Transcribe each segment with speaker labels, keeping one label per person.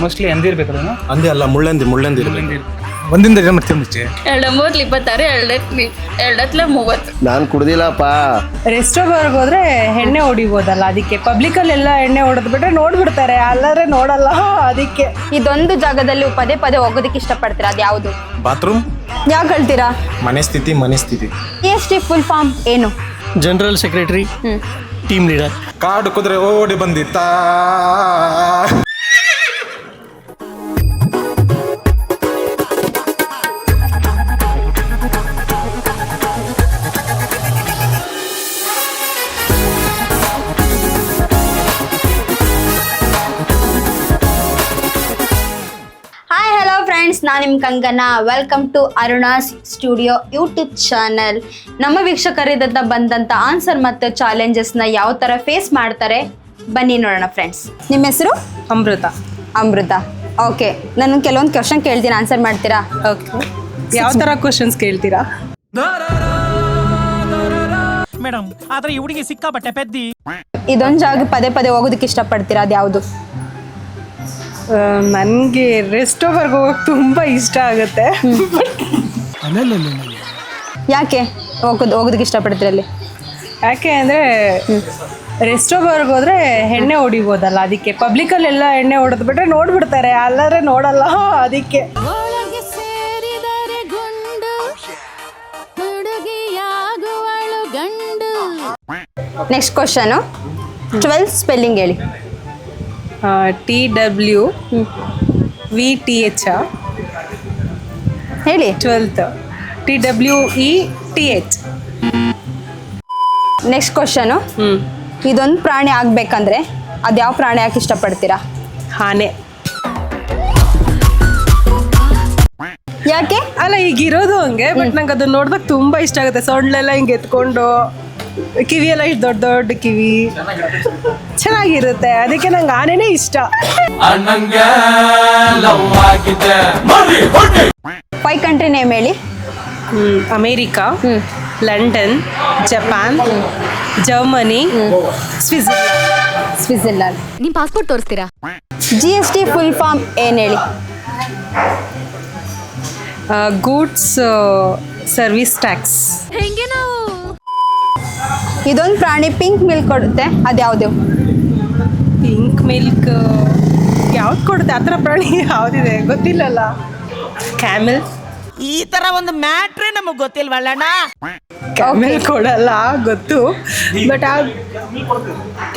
Speaker 1: Mostly ಅಂದಿರ್ಬೇಕಲ್ಲ.
Speaker 2: ಅಂದಿ ಅಲ್ಲ, ಮುಳ್ಳಂದಿ
Speaker 1: ಒಂದಿಂದ ಮತ್ತೆ ಮುಂಚೆ
Speaker 3: 2 2
Speaker 4: ನಾನು ಕುಡ್ದಿಲ್ಲಪ್ಪ.
Speaker 5: ರೆಸ್ಟೋರೆಂಟ್ಗೆ ಹೋದ್ರೆ ಎಣ್ಣೆ ಹೊಡಿಬೋದಲ್ಲ, ಅದಕ್ಕೆ ಪಬ್ಲಿಕಲ್ಲೆಲ್ಲ ಎಣ್ಣೆ ಹೊಡೆದು ಬಿಟ್ರೆ ನೋಡ್ಬಿಡ್ತಾರೆ, ಅಲ್ಲದ್ರೆ ನೋಡಲ್ಲ ಅದಕ್ಕೆ.
Speaker 3: ಇದೊಂದು ಜಾಗದಲ್ಲಿ ಪದೇ ಪದೇ ಹೋಗೋದಕ್ಕೆ ಇಷ್ಟಪಡ್ತೀರಾ, ಅದು ಯಾವುದು?
Speaker 2: ಬಾತ್ರೂಮ್.
Speaker 3: ಯಾಕೆ ಹೇಳ್ತೀರಾ?
Speaker 2: ಮನೆ ಸ್ಥಿತಿ.
Speaker 3: GST ಫುಲ್ ಫಾರ್ಮ್ ಏನು?
Speaker 6: General secretary, team leader.
Speaker 2: ಕಾಡು ಕುದುರೆ ಓಡಿ ಬಂದಿತ್ತಾ.
Speaker 3: ನಾನು ನಿಮ್ಮ Kangana. Welcome to Aruna's studio YouTube channel. ನಮ್ಮ ವೀಕ್ಷಕರಿದ್ದ ಬಂದಂಥ ಆನ್ಸರ್ ಮತ್ತು ಚಾಲೆಂಜಸ್ನ ಯಾವ ಥರ ಫೇಸ್ ಮಾಡ್ತಾರೆ ಬನ್ನಿ ನೋಡೋಣ ಫ್ರೆಂಡ್ಸ್. ನಿಮ್ಮ ಹೆಸರು? ಅಮೃತ. ಓಕೆ, ನಾನು ಕೆಲವೊಂದು ಕ್ವಶನ್ ಕೇಳ್ತೀನಿ, ಆನ್ಸರ್ ಮಾಡ್ತೀರಾ?
Speaker 5: ಓಕೆ, ಯಾವ ಥರ ಕ್ವಶನ್ಸ್ ಕೇಳ್ತೀರಾ
Speaker 6: ಮೇಡಮ್? ಆದ್ರೆ ಈ ಹುಡುಗಿ ಸಿಕ್ಕಾಪಟ್ಟೆ ಪೆದ್ದಿ.
Speaker 3: ಇದೊಂದು ಜಾಗ ಪದೇ ಪದೇ ಹೋಗೋದಕ್ಕೆ ಇಷ್ಟಪಡ್ತೀರಾ, ಅದು ಯಾವುದು?
Speaker 5: ನನಗೆ ರೆಸ್ಟೋರೆಂಟ್ಗೆ ಹೋಗೋಕೆ ತುಂಬ ಇಷ್ಟ ಆಗುತ್ತೆ.
Speaker 3: ಯಾಕೆ ಹೋಗೋದಕ್ಕೆ ಇಷ್ಟಪಡ್ತೀರ ಅಲ್ಲಿ?
Speaker 5: ಯಾಕೆ ಅಂದರೆ ರೆಸ್ಟೋರೆಂಟ್ಗೆ ಹೋದ್ರೆ ಎಣ್ಣೆ ಹೊಡಿಬೋದಲ್ಲ, ಅದಕ್ಕೆ. ಪಬ್ಲಿಕಲ್ಲೆಲ್ಲ ಎಣ್ಣೆ ಹೊಡೆದು ಬಿಟ್ರೆ ನೋಡ್ಬಿಡ್ತಾರೆ, ಅಲ್ಲದ್ರೆ ನೋಡಲ್ಲ ಅದಕ್ಕೆ.
Speaker 3: ನೆಕ್ಸ್ಟ್ ಕ್ವಶನು, 12 ಸ್ಪೆಲ್ಲಿಂಗ್ ಹೇಳಿ.
Speaker 5: TWVTH
Speaker 3: ಹೇಳಿ.
Speaker 5: 12th TWETH.
Speaker 3: ನೆಕ್ಸ್ಟ್ ಕ್ವಶನು, ಇದೊಂದು ಪ್ರಾಣಿ ಆಗ್ಬೇಕಂದ್ರೆ ಅದು ಯಾವ ಪ್ರಾಣಿ ಯಾಕೆ ಇಷ್ಟಪಡ್ತೀರಾ?
Speaker 5: ಆನೆ.
Speaker 3: ಯಾಕೆ?
Speaker 5: ಅಲ್ಲ, ಈಗಿರೋದು ಹಂಗೆ, ಬಟ್ ನಂಗೆ ಅದನ್ನ ನೋಡ್ಬೇಕು ತುಂಬ ಇಷ್ಟ ಆಗುತ್ತೆ. ಸೊಂಡ್ಲೆಲ್ಲ ಹಿಂಗೆ ಎತ್ಕೊಂಡು, ಕಿವಿ ಎಲ್ಲ ಇಷ್ಟು ದೊಡ್ಡ ದೊಡ್ಡ ಕಿವಿ, ಚೆನ್ನಾಗಿರುತ್ತೆ. ಅದಕ್ಕೆ ನಂಗೆ ಆನೆನೇ ಇಷ್ಟ.
Speaker 3: 5 ಕಂಟ್ರಿ ನೇಮ್ ಹೇಳಿ.
Speaker 5: America, London, Japan, Germany,
Speaker 3: Switzerland.
Speaker 7: ನಿಮ್ಮ ಪಾಸ್ಪೋರ್ಟ್ ತೋರಿಸ್ತೀರಾ?
Speaker 3: GST ಫುಲ್ ಫಾರ್ಮ್ ಏನು ಹೇಳಿ?
Speaker 5: Goods service tax.
Speaker 3: ಇದೊಂದು ಪ್ರಾಣಿ ಪಿಂಕ್ ಮಿಲ್ಕ್ ಕೊಡುತ್ತೆ, ಅದು ಯಾವುದು?
Speaker 5: ಪಿಂಕ್ ಮಿಲ್ಕ್ ಯಾವ್ದು ಕೊಡುತ್ತೆ? ಆ ಥರ ಪ್ರಾಣಿ ಯಾವುದಿದೆ ಗೊತ್ತಿಲ್ಲಲ್ಲ. ಕ್ಯಾಮೆಲ್.
Speaker 6: ಈ ತರ ಒಂದು ಮ್ಯಾಟ್ರೇ ನಮಗ್ ಗೊತ್ತಿಲ್ವಲ್ಲಣ್ಣ.
Speaker 5: ಕ್ಯಾಮೆಲ್ ಕೊಡಲ್ಲ ಗೊತ್ತು, ಬಟ್ ಆ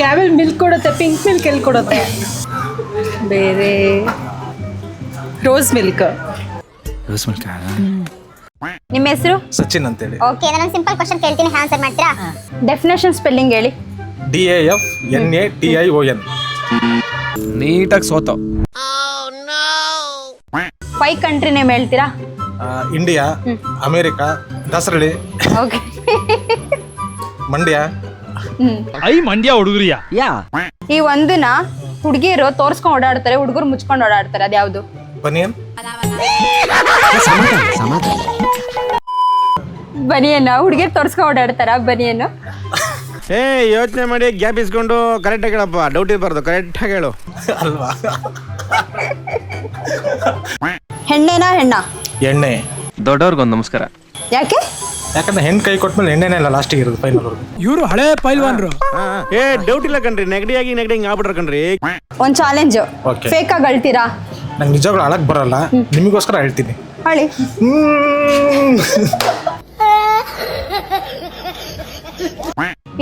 Speaker 5: ಕ್ಯಾಮೆಲ್ ಮಿಲ್ಕ್ ಕೊಡುತ್ತೆ, ಪಿಂಕ್ ಮಿಲ್ಕ್ ಎಲ್ಲಿ ಕೊಡುತ್ತೆ? ಬೇರೆ ರೋಸ್ ಮಿಲ್ಕ್.
Speaker 3: ನಿಮ್ಮ ಹೆಸರು?
Speaker 2: ಸಚಿನ್ ಅಂತೇಳಿ.
Speaker 7: ಓಕೆ, ನಾನು ಸಿಂಪಲ್ ಕ್ವಶನ್ ಕೇಳ್ತೀನಿ, ಆನ್ಸರ್ ಮಾಡ್ತೀರಾ?
Speaker 3: ಡೆಫಿನೇಷನ್ ಸ್ಪೆಲ್ಲಿಂಗ್ ಹೇಳಿ.
Speaker 2: DAFNATION.
Speaker 1: ನೀಟಾಗಿ ಸೋತೋ.
Speaker 3: 5 ಕಂಟ್ರಿ ನೇಮ್ ಹೇಳ್ತೀರಾ?
Speaker 2: India, America, Dasarahalli,
Speaker 3: okay.
Speaker 2: Mandya.
Speaker 1: Mandya ಹುಡುಗರಿಯಾ?
Speaker 3: ಈ ಒಂದನ್ನ ಹುಡುಗಿರು ತೋರ್ಸ್ಕೊಂಡು ಓಡಾಡ್ತಾರೆ, ಹುಡುಗರು ಮುಚ್ಕೊಂಡು ಓಡಾಡ್ತಾರೆ, ಅದು ಯಾವುದು?
Speaker 2: ಬನಿಯನ್.
Speaker 3: ಬನಿಯನ್ನ ಹುಡುಗಿರು ತೋರ್ಸ್ಕೊಂಡು ಓಡಾಡ್ತಾರ ಬನಿಯನ್ನು?
Speaker 8: ಯೋಚನೆ ಮಾಡಿ ಗ್ಯಾಪ್ ಇಸ್ಕೊಂಡು ಕರೆಕ್ಟಾಗಿ ಹೇಳಪ್ಪ, ಡೌಟ್ ಇರಬಾರ್ದು, ಕರೆಕ್ಟಾಗಿ ಹೇಳು.
Speaker 2: ಅಲ್ವಾ?
Speaker 3: ಹೆಣ್ಣೆನಾ ಹೆಣ್ಣ?
Speaker 2: ಎಣ್ಣೆ.
Speaker 1: ದೊಡ್ಡವ್ರಿಗೊಂದು ನಮಸ್ಕಾರ.
Speaker 3: ಯಾಕೆ?
Speaker 2: ಯಾಕಂದ್ರೆ ಹೆಣ್ಣು ಕೈ ಕೊಟ್ಮೇಲೆ ಎಣ್ಣೆನೇ ಇಲ್ಲ ಲಾಸ್ಟಿಗೆ ಇರೋದು ಫೈನಲ್.
Speaker 1: ಇವರು ಹಳೆ ಪೈಲ್ವಾನ್ರು.
Speaker 8: ಡೌಟ್ ಇಲ್ಲ ಕಣ್ರಿ, ನೆಗಡಿ ಹಿಂಗ್ ಆಗ್ಬಿಟ್ರ ಕಣ್ರಿ.
Speaker 3: ಒಂದು ಚಾಲೆಂಜ್.
Speaker 2: Okay.
Speaker 3: ಫೇಕ್ ಆಗಿ ಅಳ್ತೀರಾ?
Speaker 2: ನಂಗೆ ನಿಜಗಳು ಅಳಕ್ ಬರಲ್ಲ, ನಿಮಗೋಸ್ಕರ ಹೇಳ್ತೀನಿ.
Speaker 3: ಅಳಿ.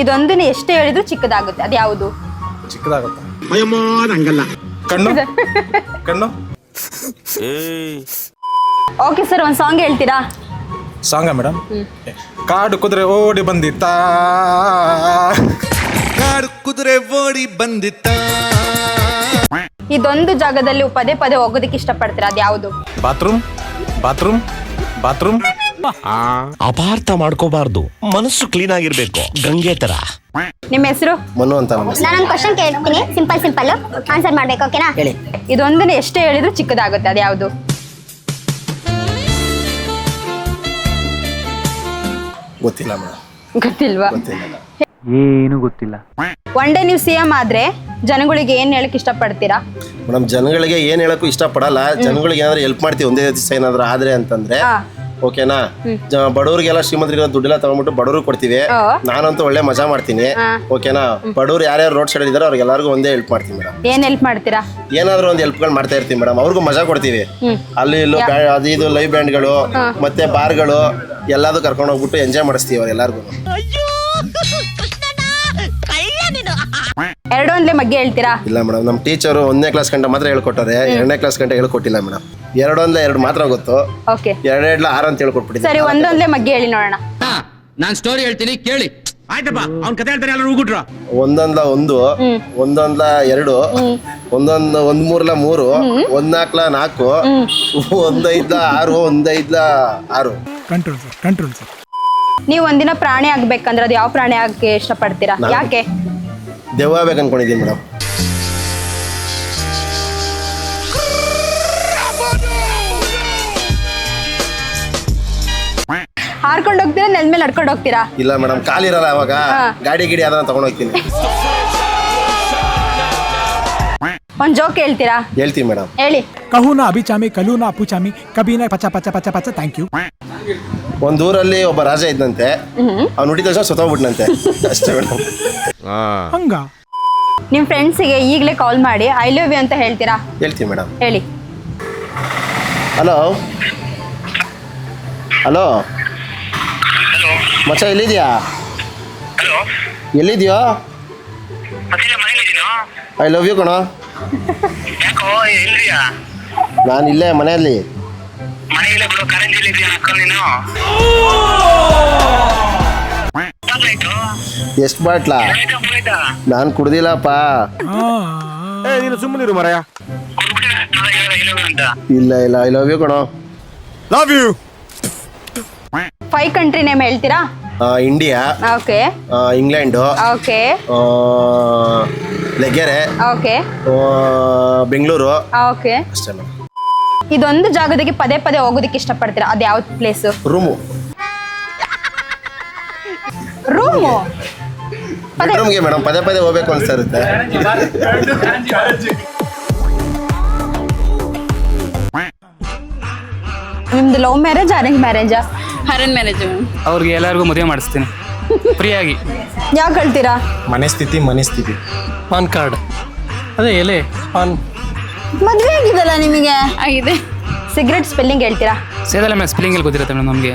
Speaker 3: ಇದೊಂದನ್ನ ಎಷ್ಟೇ ಹೇಳಿದ್ರು ಚಿಕ್ಕದಾಗುತ್ತೆ, ಅದು ಯಾವುದು?
Speaker 2: ಚಿಕ್ಕದಾಗುತ್ತೆ. ಕಣ್ಣು. ಕಣ್ಣು.
Speaker 3: ಓಕೆ ಸರ್, ಒಂದು ಸಾಂಗ್ ಹೇಳ್ತೀರಾ?
Speaker 2: ಸಾಂಗ ಮೇಡಮ್? ಕಾಡು ಕುದುರೆ ಓಡಿ ಬಂದಿತ್ತಾ.
Speaker 3: ಇದೊಂದು ಜಾಗದಲ್ಲಿ ಪದೇ ಪದೇ ಹೋಗೋದಕ್ಕೆ ಇಷ್ಟಪಡ್ತೀರಾ, ಅದು ಯಾವುದು?
Speaker 2: ಬಾತ್ರೂಮ್.
Speaker 9: ಅಪಾರ್ಥ ಮಾಡ್ಕೋಬಾರ್ದು, ಮನಸ್ಸು ಕ್ಲೀನ್ ಆಗಿರ್ಬೇಕು, ಗಂಗೆ ತರ.
Speaker 3: ನಿಮ್ಮ ಹೆಸರು?
Speaker 4: ಮನು ಅಂತ.
Speaker 7: ನಾನೊಂದು ಕ್ವಶನ್ ಕೇಳ್ತೀನಿ, ಸಿಂಪಲ್ ಆನ್ಸರ್ ಮಾಡ್ಬೇಕು, ಓಕೆನಾ?
Speaker 4: ಹೇಳಿ.
Speaker 3: ಇದೊಂದನ್ನ ಎಷ್ಟೇ ಹೇಳಿದ್ರು ಚಿಕ್ಕದಾಗುತ್ತೆ, ಅದು ಯಾವುದು?
Speaker 2: ಗೊತ್ತಿಲ್ಲ ಮೇಡಮ್.
Speaker 3: ಗೊತ್ತಿಲ್ವಾ?
Speaker 1: ಏನು ಗೊತ್ತಿಲ್ಲ.
Speaker 3: ಒನ್ ಡೇ ನೀವು CM ಆದ್ರೆ ಜನಗಳಿಗೆ ಏನ್ ಹೇಳಕ್ ಇಷ್ಟಪಡ್ತೀರಾ?
Speaker 4: ಮೇಡಮ್ ಜನಗಳಿಗೆ ಏನ್ ಹೇಳಕ್ಕೂ ಇಷ್ಟಪಡಲ್ಲ. ಜನಗಳಿಗೆ ಏನಾದ್ರು ಹೆಲ್ಪ್ ಮಾಡ್ತೀವಿ ಒಂದೇ ದಿವಸ ಏನಾದ್ರು ಆದ್ರೆ ಅಂತಂದ್ರೆ ಓಕೆನಾ. ಬಡವ್ರಿಗೆಲ್ಲ ಶ್ರೀಮಂತರಿಗೆಲ್ಲ ದುಡ್ಡೆಲ್ಲ ತಗೊಂಡ್ಬಿಟ್ಟು ಬಡವ್ರಿಗೆ ಕೊಡ್ತೀವಿ. ನಾನಂತೂ ಒಳ್ಳೆ ಮಜಾ ಮಾಡ್ತೀನಿ ಓಕೆನಾ. ಬಡವ್ರು ಯಾರ್ಯಾರು ರೋಡ್ ಸೈಡ್ ಇದಾರೆ ಅವ್ರಿಗೆಲ್ಲರಿಗೂ ಒಂದೇ ಹೆಲ್ಪ್ ಮಾಡ್ತೀನಿ ಮೇಡಮ್.
Speaker 3: ಏನ್ ಹೆಲ್ಪ್ ಮಾಡ್ತೀರಾ?
Speaker 4: ಏನಾದ್ರು ಒಂದು ಹೆಲ್ಪ್ಗಳು ಮಾಡ್ತಾ ಇರ್ತೀವಿ ಮೇಡಮ್. ಅವ್ರಿಗೂ ಮಜಾ ಕೊಡ್ತೀವಿ. ಅಲ್ಲಿ ಇಲ್ಲೂ ಅದು ಇದು ಲೈವ್ ಬ್ಯಾಂಡ್ಗಳು ಮತ್ತೆ ಬಾರ್ಗಳು ಎಲ್ಲದೂ ಕರ್ಕೊಂಡು ಹೋಗ್ಬಿಟ್ಟು ಎಂಜಾಯ್ ಮಾಡಿಸ್ತೀವಿ ಅವ್ರೆಲ್ಲರಿಗೂ.
Speaker 3: ಎರಡು ಒಂದ್ಲೆ ಬಗ್ಗೆ ಹೇಳ್ತೀರಾ?
Speaker 4: ಇಲ್ಲ ಮೇಡಮ್, ನಮ್ಮ ಟೀಚರು 1ನೇ ಕ್ಲಾಸ್ ಗಂಟೆ ಮಾತ್ರ ಹೇಳ್ಕೊಟ್ಟಾರೆ, 2ನೇ ಕ್ಲಾಸ್ ಗಂಟೆ ಹೇಳ್ಕೊಟ್ಟಿಲ್ಲ ಮೇಡಮ್. 2 ಮಾತ್ರ ಗೊತ್ತು.
Speaker 3: ಓಕೆ,
Speaker 4: 2 6 ಅಂತ ಹೇಳ್ಕೊಟ್ಬಿಟ್ಟಿದ್ದೆ.
Speaker 3: ಸರಿ, ಒಂದೊಂದ್ಲೆ ಬಗ್ಗೆ ಹೇಳಿ ನೋಡೋಣ.
Speaker 1: ನಾನ್ ಸ್ಟೋರಿ ಹೇಳ್ತೀನಿ ಕೇಳಿ. ಆಯ್ತಪ್ಪ, ಅವ್ನ್ ಕತೆ ಹೇಳ್ತಾನೆ, ಎಲ್ಲರೂ ಹೋಗ್ಬಿಟ್ರು.
Speaker 4: 1 1 1 2 1 3 3 1 4 1 5 6 1 5 6.
Speaker 1: Control sir.
Speaker 3: ನೀವು ಒಂದಿನ ಪ್ರಾಣಿ ಆಗ್ಬೇಕಂದ್ರೆ ಅದು ಯಾವ ಪ್ರಾಣಿ ಆಗಕ್ಕೆ ಇಷ್ಟಪಡ್ತೀರಾ? ಯಾಕೆ?
Speaker 4: ದೆವ್ವ ಆಗ್ಬೇಕು ಅನ್ಕೊಂಡಿದ್ದೀನಿ ಮೇಡಮ್.
Speaker 3: ಹಾರ್ಕೊಂಡು ಹೋಗ್ತೀರಾ, ನೆಲದ ಮೇಲೆ ನಡ್ಕೊಂಡು ಹೋಗ್ತೀರಾ?
Speaker 4: ಇಲ್ಲ ಮೇಡಮ್, ಕಾಲಿರಲ್ಲ ಅವಾಗ. ಗಾಡಿ ಅದನ್ನ ತಗೊಂಡು ಹೋಗ್ತೀನಿ.
Speaker 3: ಒಂದ್ ಜೋಕ್ ಹೇಳ್ತೀರಾ?
Speaker 4: ಹೇಳ್ತೀನಿ ಮೇಡಮ್.
Speaker 3: ಹೇಳಿ.
Speaker 1: ಕಹುನಾ ಅಭಿಚಾಮಿ ಕಲೂನಾ ಅಪುಚಾಮಿ ಕಬೀನಾ ಪಚ ಪಚ ಪಚ ಪಚ ಥ್ಯಾಂಕ್ ಯು.
Speaker 4: ಒಂದ್ ಊರಲ್ಲಿ ಒಬ್ಬ ರಾಜ ಇದ್ದಂತೆ. ಅವ್ನು ನುಡಿದ ತಕ್ಷಣ ಸತ್ತೋಗ್ಬಿಟ್ನಂತೆ. ಅಷ್ಟೇ ಮೇಡಮ್.
Speaker 1: ಹಂಗ
Speaker 3: ನಿಮ್ ಫ್ರೆಂಡ್ಸಿಗೆ ಈಗಲೇ ಕಾಲ್ ಮಾಡಿ ಐ ಲವ್ ಯು ಅಂತ ಹೇಳ್ತೀರಾ?
Speaker 4: ಹೇಳ್ತೀನಿ ಮೇಡಮ್.
Speaker 3: ಹೇಳಿ.
Speaker 4: ಹಲೋ ಹಲೋ ಮಚ್ಚ, ಎಲ್ಲಿದ್ಯಾ? ಎಲ್ಲಿದ್ಯೋ? ಐ ಲವ್ ಯು ಕಣೋ. ನಾನು ಇಲ್ಲೇ ಮನೆಯಲ್ಲಿ. ಎಷ್ಟು ಬಾಟ್ಲಾ? ನಾನು ಕುಡ್ದಿಲ್ಲಪ್ಪ.
Speaker 8: ನೀನು ಸುಮ್ಮನಿರು ಮರಯ.
Speaker 4: ಇಲ್ಲ ಐ ಲವ್ ಯು ಕಣೋ.
Speaker 8: Love you.
Speaker 3: 5 ಕಂಟ್ರಿ ನೇಮ್ ಹೇಳ್ತೀರಾ?
Speaker 4: ಇಂಡಿಯಾ,
Speaker 3: ಓಕೆ,
Speaker 4: ಇಂಗ್ಲೆಂಡು,
Speaker 3: ಓಕೆ,
Speaker 4: ಲೆಗೆರೆ,
Speaker 3: ಓಕೆ,
Speaker 4: ಬೆಂಗಳೂರು,
Speaker 3: ಓಕೆ.
Speaker 4: ಅಷ್ಟೇ ಮೇಡಮ್.
Speaker 3: ಇದೊಂದು ಜಾಗದಾಗೆ ಪದೇ ಪದೇ ಹೋಗೋದಕ್ಕೆ ಇಷ್ಟಪಡ್ತೀರಾ? ಅದು ಯಾವ ಪ್ಲೇಸ್?
Speaker 4: ರೂಮು.
Speaker 3: ರೂಮು
Speaker 4: ಬೆಡ್ರೂಮ್ಗೆ ಮೇಡಮ್ ಪದೇ ಪದೇ ಹೋಗ್ಬೇಕು ಅನ್ಸ್ತಾ ಇರುತ್ತೆ.
Speaker 3: ನಿಮ್ದು ಲವ್ ಮ್ಯಾರೇಜ್ ಅರೇಂಜ್ ಮ್ಯಾರೇಜಾ?
Speaker 10: Arrange marriage.
Speaker 1: ಅವ್ರಿಗೆ ಎಲ್ಲರಿಗೂ ಮದುವೆ ಮಾಡಿಸ್ತೀನಿ ಫ್ರೀಯಾಗಿ.
Speaker 3: ಯಾಕೆ ಹೇಳ್ತೀರಾ?
Speaker 2: ಮನೆ ಸ್ಥಿತಿ.
Speaker 6: ಪಾನ್ ಕಾರ್ಡ್ ಅದೇ ಎಲೆ ಪಾನ್.
Speaker 3: ಮದ್ವೆ ಆಗಿದಲ್ಲ ನಿಮಗೆ?
Speaker 10: ಆಗಿದೆ.
Speaker 3: ಸಿಗರೆಟ್ ಸ್ಪೆಲ್ಲಿಂಗ್ ಹೇಳ್ತೀರಾ?
Speaker 1: ಸೇದಲ್ಲ ಮೇಲೆ ಸ್ಪೆಲ್ಲಿಂಗ್ ಎಲ್ಲಿ ಗೊತ್ತಿರುತ್ತೆ ಮೇಡಮ್ ನಮಗೆ.